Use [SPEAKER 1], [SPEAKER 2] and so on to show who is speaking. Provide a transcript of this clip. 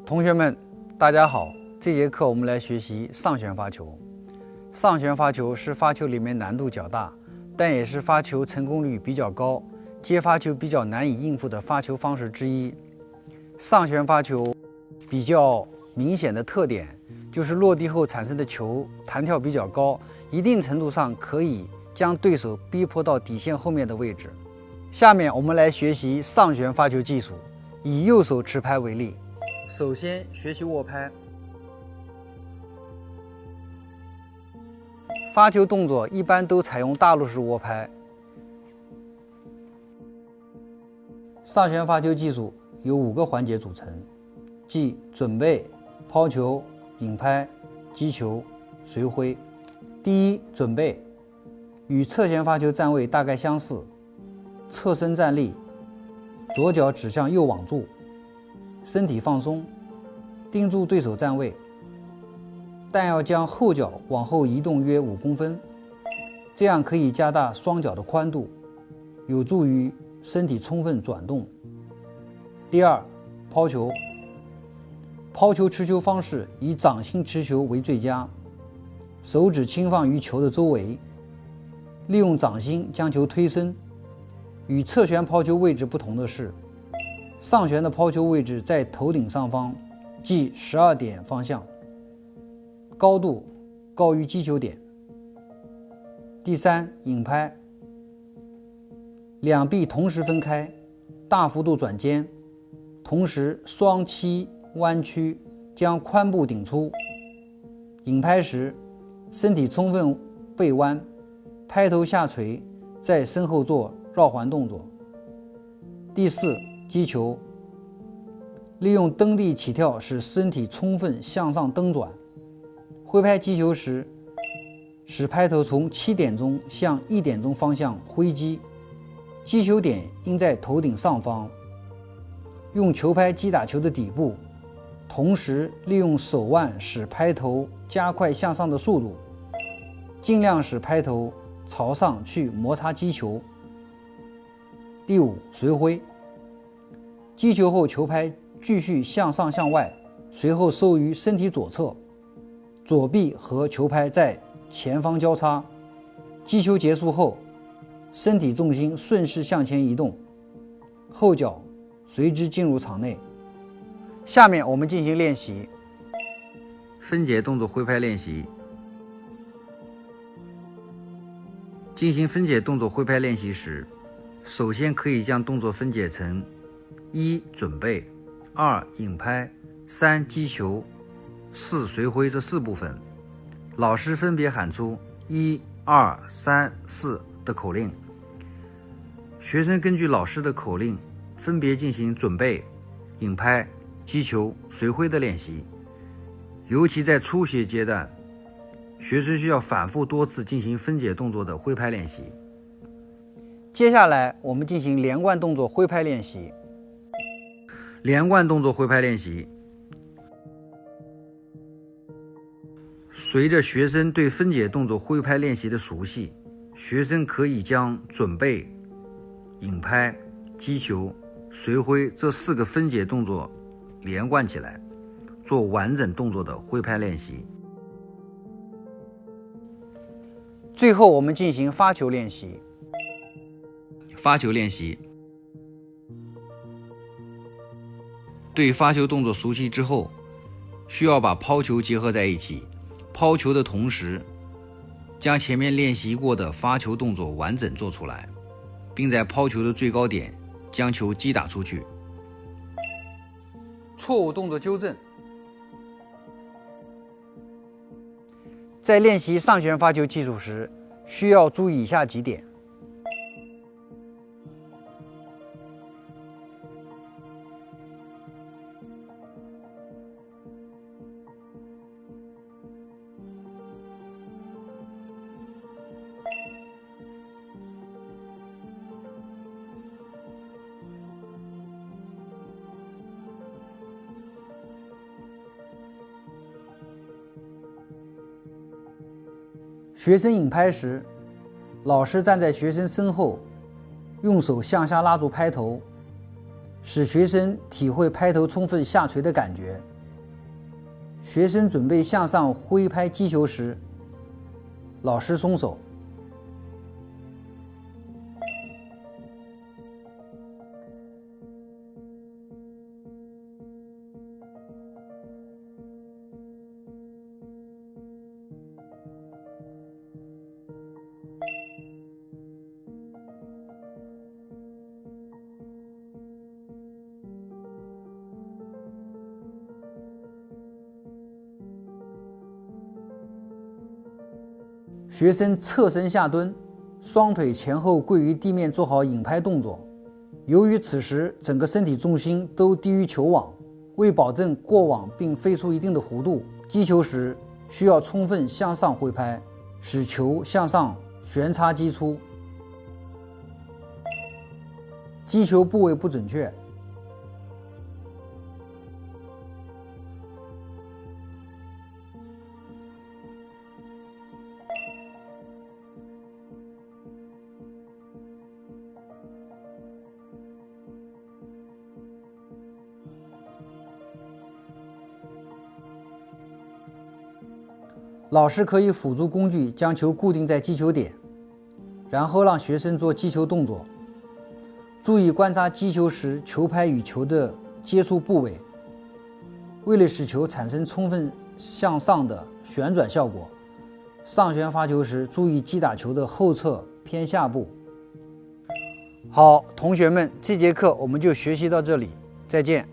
[SPEAKER 1] 同学们，大家好。这节课我们来学习上旋发球。上旋发球是发球里面难度较大，但也是发球成功率比较高、接发球比较难以应付的发球方式之一。上旋发球比较明显的特点就是落地后产生的球弹跳比较高，一定程度上可以将对手逼迫到底线后面的位置。下面我们来学习上旋发球技术，以右手持拍为例。首先学习握拍。发球动作一般都采用大陆式握拍。上旋发球技术由5个环节组成，即准备、抛球、引拍、击球、随挥。第一，准备，与侧旋发球站位大概相似，侧身站立，左脚指向右网柱，身体放松，盯住对手站位，但要将后脚往后移动约5公分，这样可以加大双脚的宽度，有助于身体充分转动。第二，抛球。抛球持球方式以掌心持球为最佳，手指轻放于球的周围，利用掌心将球推伸。与侧旋抛球位置不同的是，上旋的抛球位置在头顶上方，即12点方向，高度高于击球点。第三，引拍。两臂同时分开，大幅度转肩，同时双膝弯曲，将髋部顶出。引拍时，身体充分背弯，拍头下垂，在身后做绕环动作。第四，击球。利用蹬地起跳使身体充分向上蹬转，挥拍击球时，使拍头从7点钟向1点钟方向挥击，击球点应在头顶上方。用球拍击打球的底部，同时利用手腕使拍头加快向上的速度，尽量使拍头朝上去摩擦击球。第五，随挥。击球后球拍继续向上向外，随后收于身体左侧，左臂和球拍在前方交叉。击球结束后，身体重心顺势向前移动，后脚随之进入场内。下面我们进行练习。分解动作挥拍练习。进行分解动作挥拍练习时，首先可以将动作分解成1准备、2引拍、3击球、4随挥这4部分。老师分别喊出1、2、3、4的口令，学生根据老师的口令分别进行准备、引拍、击球、随挥的练习。尤其在初学阶段，学生需要反复多次进行分解动作的挥拍练习。接下来我们进行连贯动作挥拍练习。连贯动作挥拍练习。随着学生对分解动作挥拍练习的熟悉，学生可以将准备、引拍、击球、随挥这4个分解动作连贯起来，做完整动作的挥拍练习。最后我们进行发球练习。发球练习。对发球动作熟悉之后，需要把抛球结合在一起，抛球的同时将前面练习过的发球动作完整做出来，并在抛球的最高点将球击打出去。错误动作纠正。在练习上旋发球技术时，需要注意以下几点。学生引拍时，老师站在学生身后，用手向下拉住拍头，使学生体会拍头充分下垂的感觉，学生准备向上挥拍击球时，老师松手。学生侧身下蹲，双腿前后跪于地面，做好引拍动作。由于此时整个身体重心都低于球网，为保证过网并飞出一定的弧度，击球时需要充分向上挥拍，使球向上旋插击出。击球部位不准确，老师可以辅助工具将球固定在击球点，然后让学生做击球动作。注意观察击球时球拍与球的接触部位。为了使球产生充分向上的旋转效果，上旋发球时注意击打球的后侧偏下部。好，同学们，这节课我们就学习到这里，再见。